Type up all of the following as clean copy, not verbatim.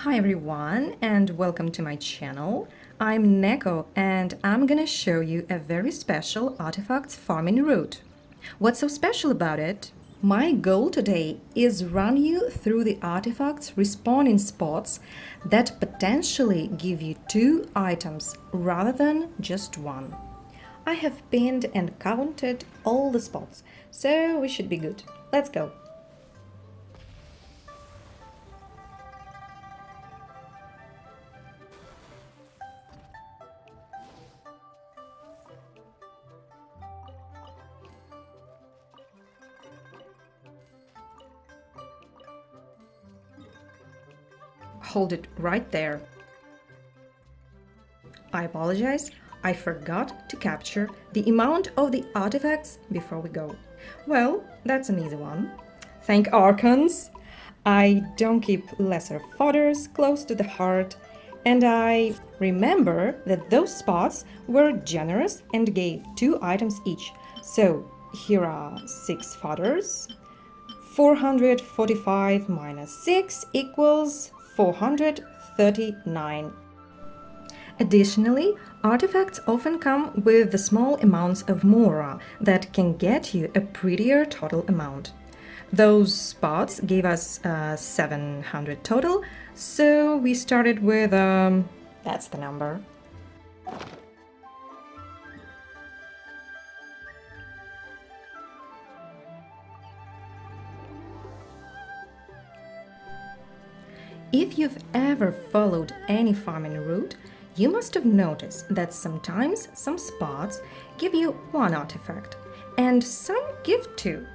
Hi everyone and welcome to my channel. I'm Neko and I'm gonna show you a very special artifacts farming route. What's so special about it? My goal today is run you through the artifacts respawning spots that potentially give you 2 items rather than just one. I have pinned and counted all the spots, so we should be good. Let's go. Hold it right there. I apologize, I forgot to capture the amount of the artifacts before we go. Well, that's an easy one. Thank Archons! I don't keep lesser fodders close to the heart, and I remember that those spots were generous and gave 2 items each. So here are 6 fodders. 445 minus 6 equals 439. Additionally, artifacts often come with the small amounts of mora that can get you a prettier total amount. Those spots gave us 700 total, so we started with, that's the number. If you've ever followed any farming route, you must have noticed that sometimes some spots give you 1 artifact, and some give 2.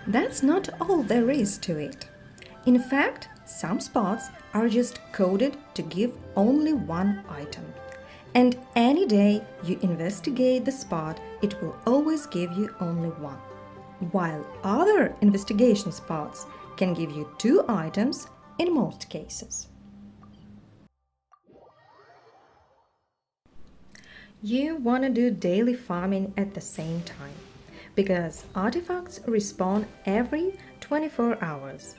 That's not all there is to it. In fact, some spots are just coded to give only 1 item. And any day you investigate the spot, it will always give you only 1. While other investigation spots can give you 2 items in most cases. You want to do daily farming at the same time, because artifacts respawn every 24 hours.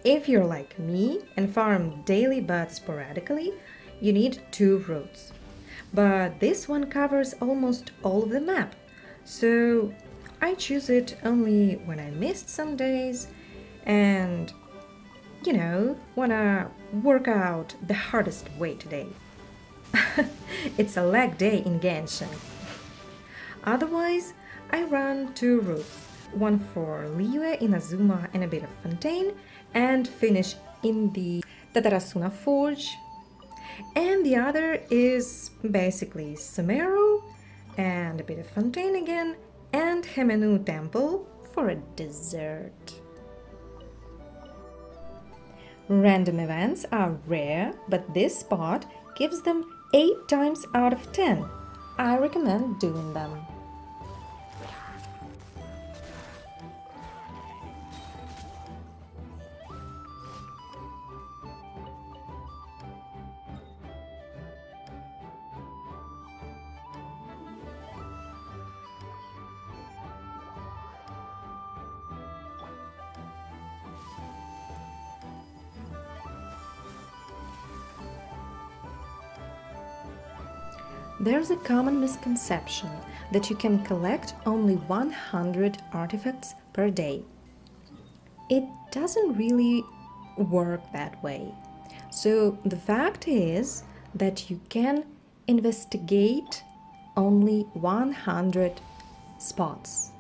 If you're like me and farm daily but sporadically, you need 2 routes. But this one covers almost all of the map, so I choose it only when I missed some days and, wanna work out the hardest way today. It's a leg day in Genshin. Otherwise, I run 2 routes, one for Liyue, Inazuma and a bit of Fontane, and finish in the Tatarasuna Forge. And the other is basically Sumeru, and a bit of Fontane again, and Khemenu Temple for a dessert. Random events are rare, but this spot gives them 8 times out of 10. I recommend doing them. There's a common misconception that you can collect only 100 artifacts per day. It doesn't really work that way. So the fact is that you can investigate only 100 spots.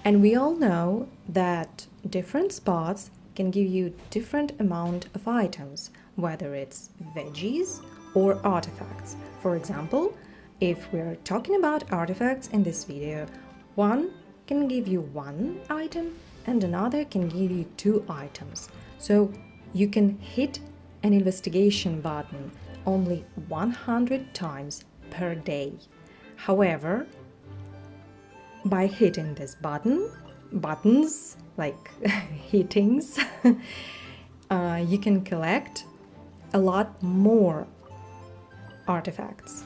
And we all know that different spots can give you different amount of items, whether it's veggies or artifacts. For example, if we're talking about artifacts in this video, one can give you 1 item and another can give you 2 items. So you can hit an investigation button only 100 times per day. However, by hitting this buttons like hittings, you can collect a lot more artifacts.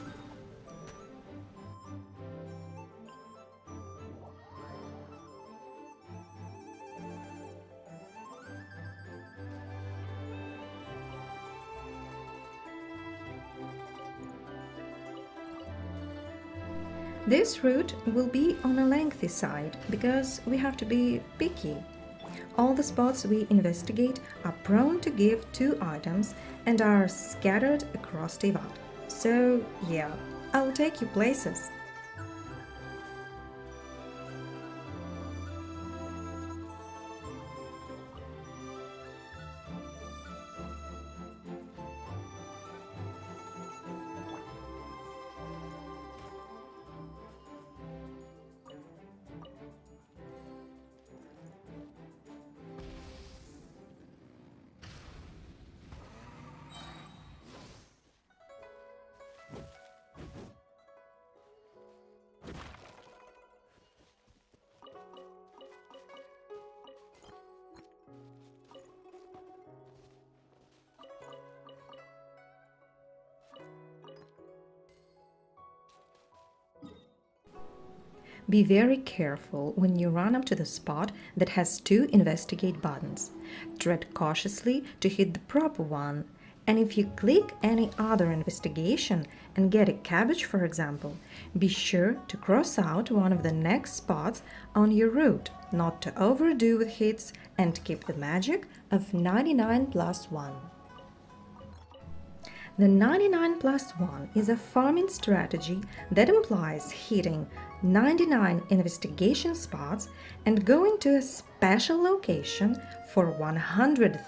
This route will be on a lengthy side because we have to be picky. All the spots we investigate are prone to give 2 items and are scattered across Tevat. So, yeah, I'll take you places. Be very careful when you run up to the spot that has 2 investigate buttons. Tread cautiously to hit the proper one, and if you click any other investigation and get a cabbage, for example, be sure to cross out one of the next spots on your route, not to overdo with hits, and keep the magic of 99 plus 1. The 99 plus 1 is a farming strategy that implies hitting 99 investigation spots and going to a special location for 100th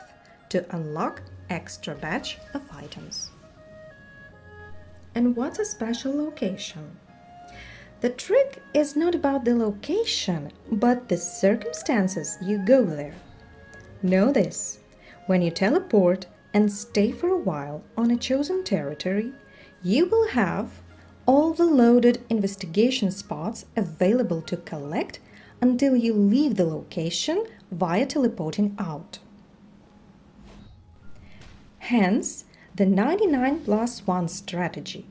to unlock extra batch of items. And what's a special location? The trick is not about the location, but the circumstances you go there. Know this: when you teleport and stay for a while on a chosen territory, you will have all the loaded investigation spots available to collect until you leave the location via teleporting out. Hence, the 99 plus 1 strategy.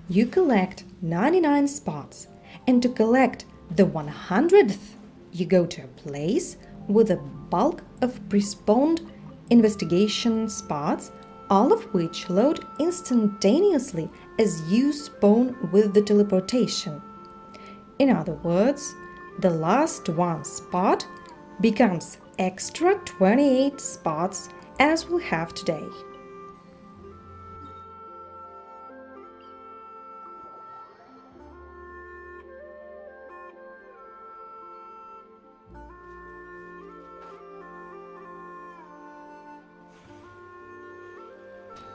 You collect 99 spots, and to collect the 100th, you go to a place with a bulk of pre-spawned investigation spots, all of which load instantaneously as you spawn with the teleportation. In other words, the last one spot becomes extra 28 spots as we'll have today.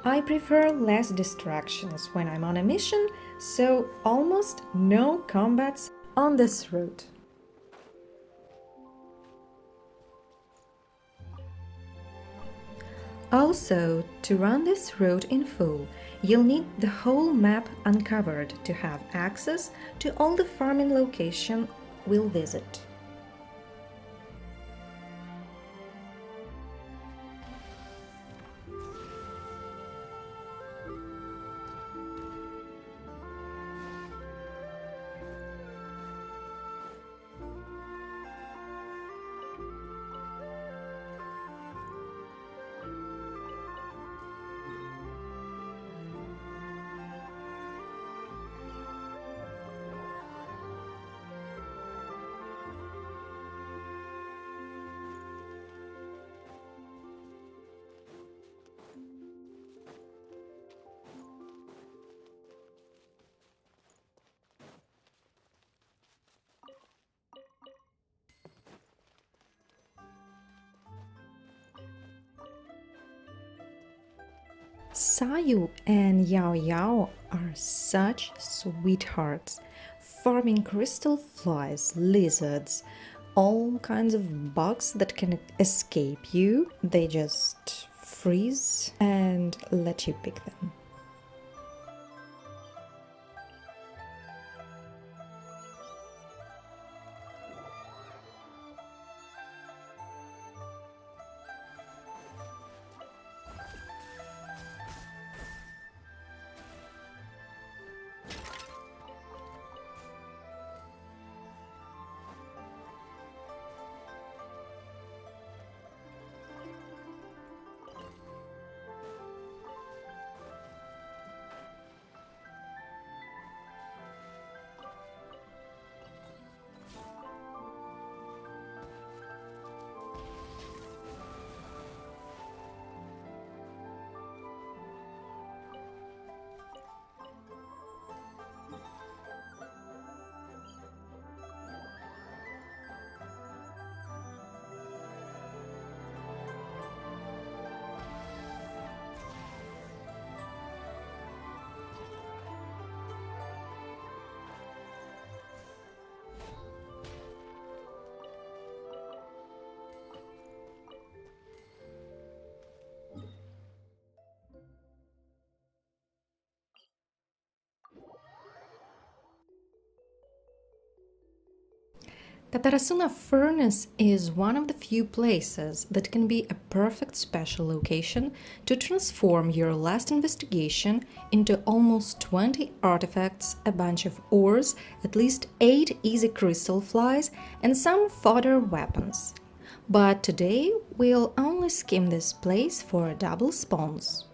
I prefer less distractions when I'm on a mission, so almost no combats on this route. Also, to run this route in full, you'll need the whole map uncovered to have access to all the farming location we'll visit. Sayu and Yao Yao are such sweethearts, farming crystal flies, lizards, all kinds of bugs that can escape you. They just freeze and let you pick them. Katarasuna Furnace is one of the few places that can be a perfect special location to transform your last investigation into almost 20 artifacts, a bunch of ores, at least 8 easy crystal flies, and some fodder weapons. But today we'll only skim this place for double spawns.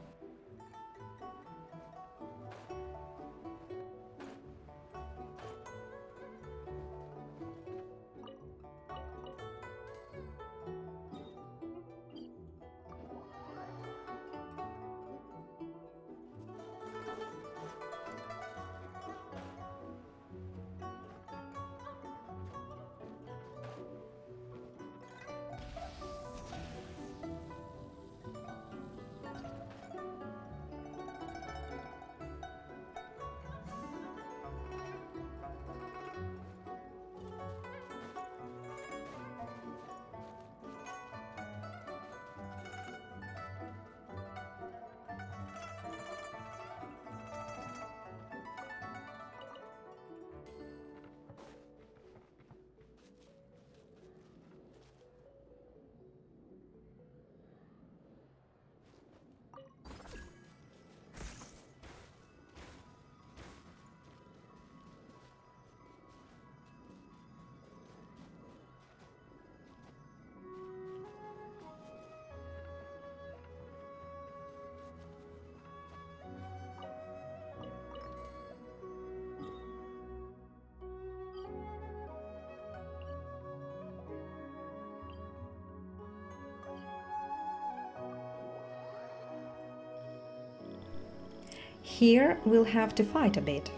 Here we'll have to fight a bit.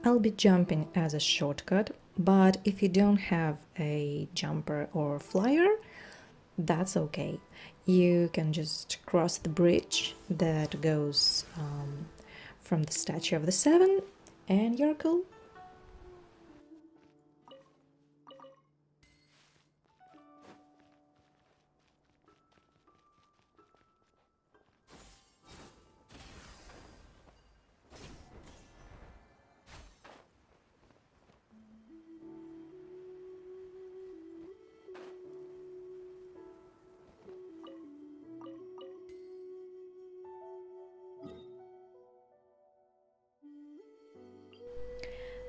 I'll be jumping as a shortcut, but if you don't have a jumper or flyer, that's okay. You can just cross the bridge that goes from the Statue of the Seven, and you're cool.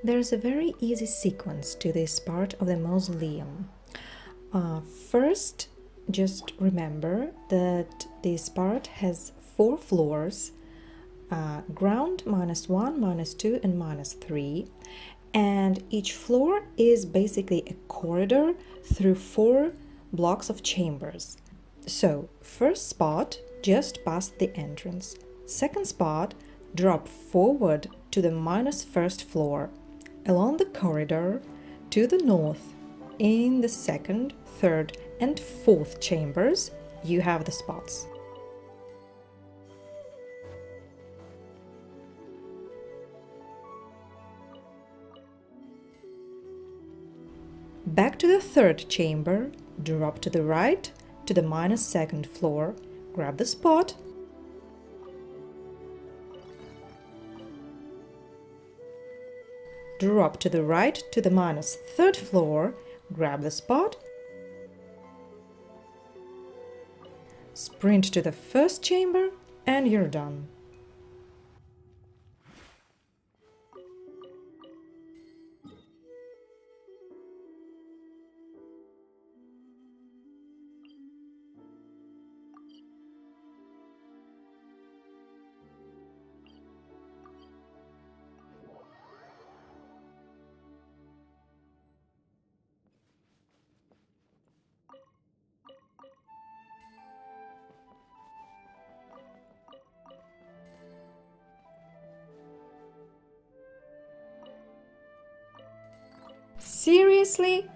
There's a very easy sequence to this part of the mausoleum. First, just remember that this part has 4 floors, ground -1, -2, and -3, and each floor is basically a corridor through 4 blocks of chambers. So, first spot, just past the entrance. Second spot, drop forward to the -1st floor, along the corridor to the north. In the 2nd, 3rd, and 4th chambers, you have the spots. Back to the 3rd chamber, drop to the right to the -2nd floor, grab the spot, drop to the right to the -3rd floor, grab the spot, sprint to the 1st chamber, and you're done. Seriously?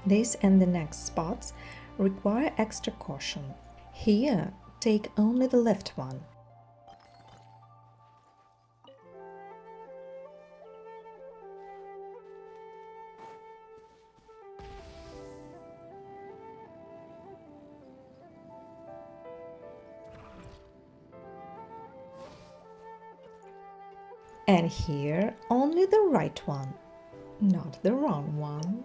This and the next spots require extra caution. Here, take only the left one. And here only the right one, not the wrong one.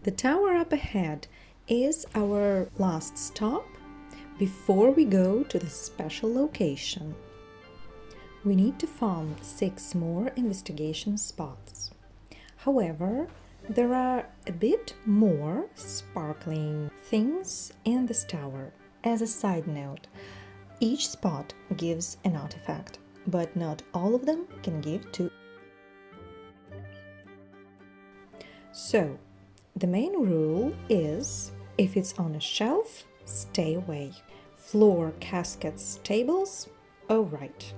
The tower up ahead is our last stop before we go to the special location. We need to farm 6 more investigation spots. However, there are a bit more sparkling things in this tower. As a side note, each spot gives an artifact, but not all of them can give 2. So, the main rule is, if it's on a shelf, stay away. Floor, caskets, tables, oh right.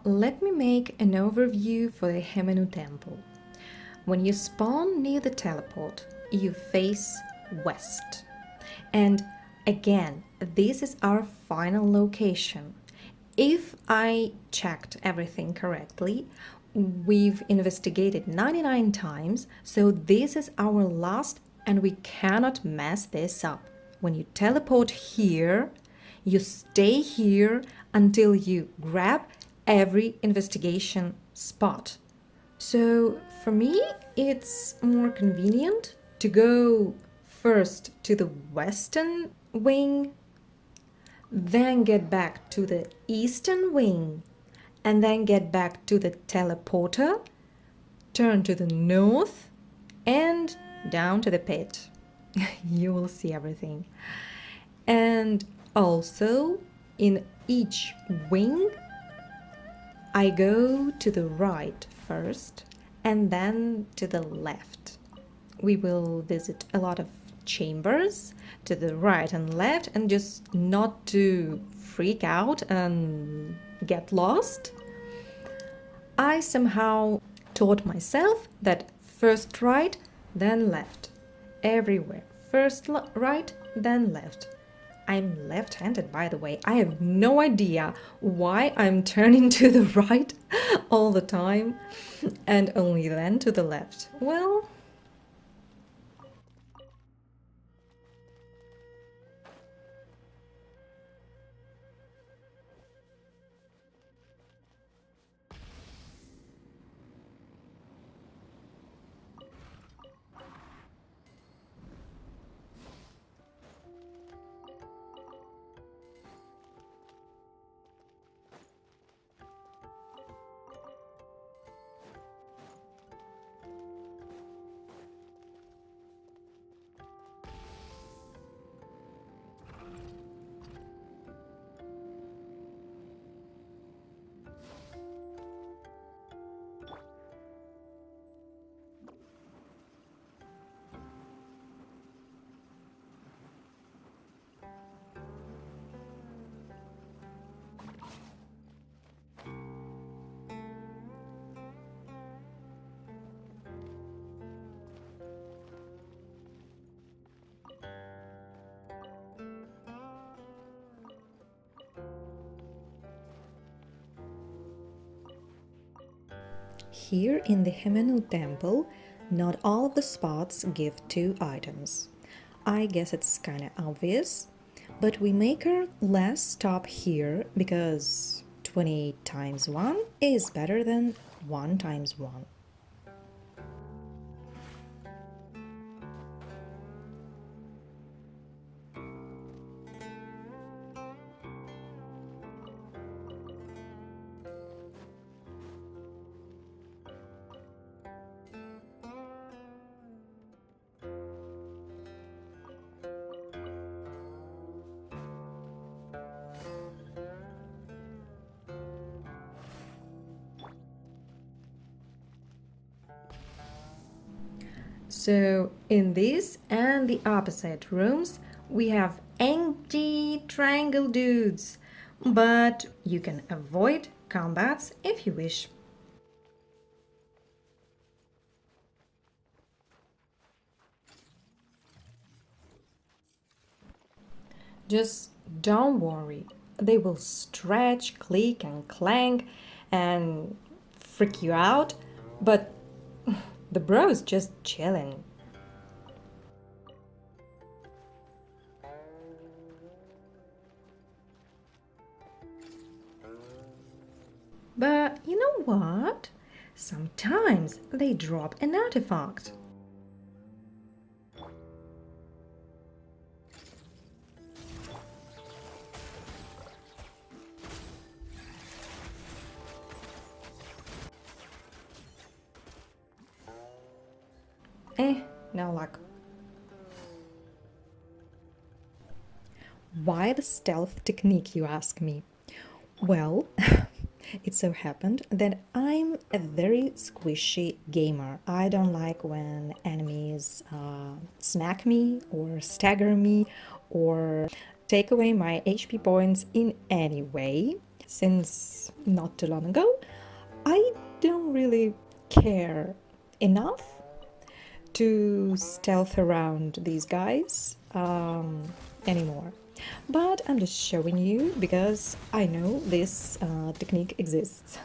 Let me make an overview for the Khemenu Temple. When you spawn near the teleport, you face west. And again, this is our final location. If I checked everything correctly, we've investigated 99 times, so this is our last and we cannot mess this up. When you teleport here, you stay here until you grab every investigation spot. So for me, it's more convenient to go first to the western wing, then get back to the eastern wing, and then get back to the teleporter, turn to the north, and down to the pit. You will see everything. And also, in each wing, I go to the right first and then to the left. We will visit a lot of chambers to the right and left, and just not to freak out and get lost, I somehow taught myself that first right, then left. Everywhere. First right, then left. I'm left-handed, by the way. I have no idea why I'm turning to the right all the time and only then to the left. Well, Here in the Khemenu Temple, not all of the spots give 2 items. I guess it's kinda obvious, but we make our last stop here because 20 times 1 is better than 1 times 1. So, in this and the opposite rooms, we have empty triangle dudes, but you can avoid combats if you wish. Just don't worry, they will stretch, click, and clang and freak you out, but the bro's just chilling. But you know what? Sometimes they drop an artifact. No luck. Why the stealth technique, you ask me? Well, it so happened that I'm a very squishy gamer. I don't like when enemies smack me or stagger me or take away my HP points in any way. Since not too long ago, I don't really care enough to stealth around these guys anymore. But I'm just showing you because I know this technique exists.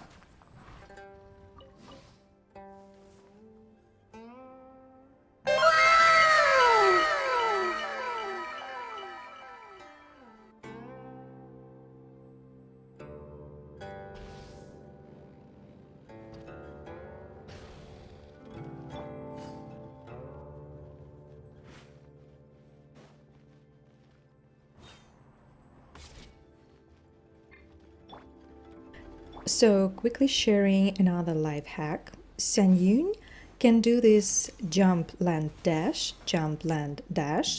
So, quickly sharing another life hack, San Yun can do this jump land dash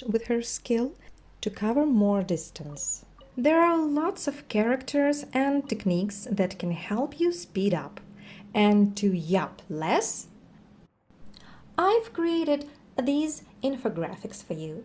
with her skill to cover more distance. There are lots of characters and techniques that can help you speed up. And to yap less, I've created these infographics for you.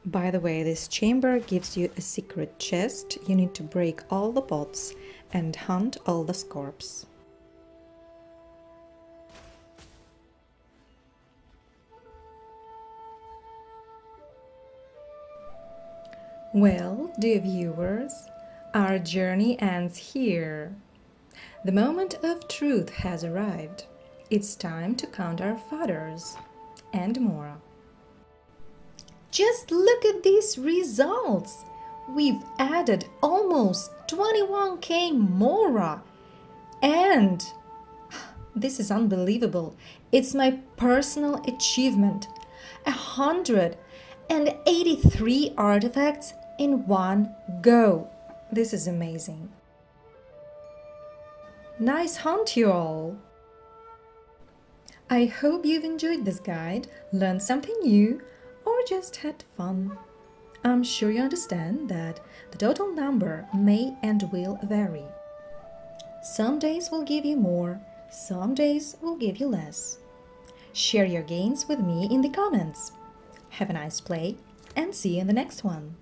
By the way, this chamber gives you a secret chest. You need to break all the pots and hunt all the scorps. Well, dear viewers, our journey ends here. The moment of truth has arrived. It's time to count our fodders and more. Just look at these results! We've added almost 21k Mora! And this is unbelievable. It's my personal achievement. 183 artifacts in one go. This is amazing. Nice hunt, you all! I hope you've enjoyed this guide, learned something new, or just had fun. I'm sure you understand that the total number may and will vary. Some days will give you more, some days will give you less. Share your gains with me in the comments. Have a nice play and see you in the next one.